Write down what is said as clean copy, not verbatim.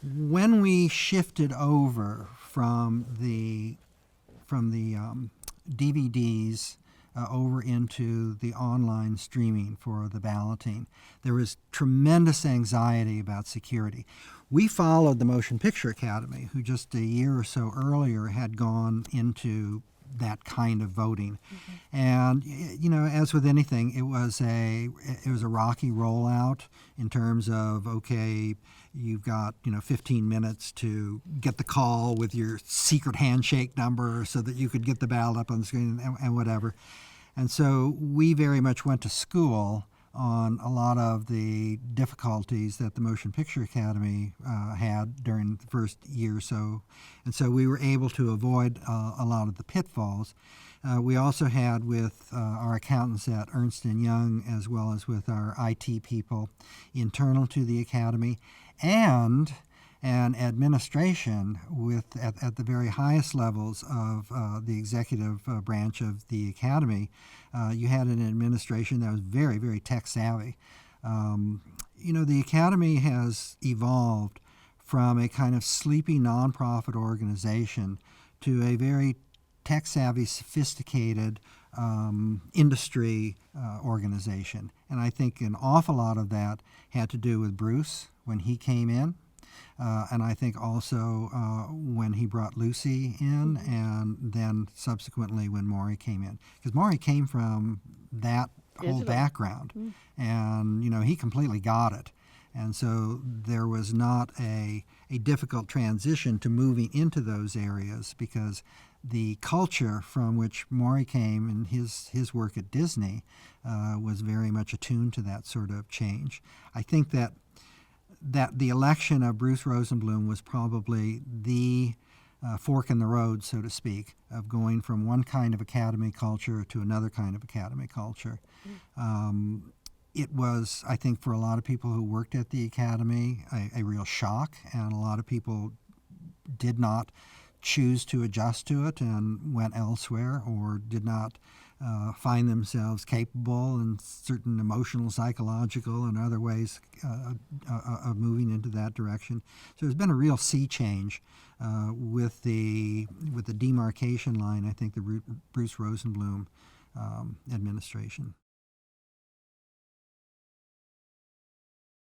When we shifted over from the DVDs over into the online streaming for the balloting, there was tremendous anxiety about security. We followed the Motion Picture Academy, who just a year or so earlier had gone into that kind of voting. And as with anything, it was a rocky rollout in terms of, okay, you've got 15 minutes to get the call with your secret handshake number so that you could get the ballot up on the screen and whatever. And so we very much went to school on a lot of the difficulties that the Motion Picture Academy had during the first year or so. And so we were able to avoid a lot of the pitfalls. We also had with our accountants at Ernst & Young, as well as with our IT people internal to the Academy, and an administration at the very highest levels of the executive branch of the Academy. You had an administration that was very, very tech savvy. The Academy has evolved from a kind of sleepy nonprofit organization to a very tech-savvy, sophisticated industry organization. And I think an awful lot of that had to do with Bruce when he came in. And I think also when he brought Lucy in, and then subsequently when Maury came in. Because Maury came from that whole background, and he completely got it. And so there was not a difficult transition to moving into those areas, because the culture from which Maury came and his work at Disney was very much attuned to that sort of change. I think that the election of Bruce Rosenblum was probably the fork in the road, so to speak, of going from one kind of Academy culture to another kind of Academy culture. It was, I think, for a lot of people who worked at the Academy, a real shock, and a lot of people did not choose to adjust to it and went elsewhere, or did not find themselves capable in certain emotional, psychological, and other ways of moving into that direction. So there's been a real sea change with the demarcation line, I think, the Bruce Rosenblum administration.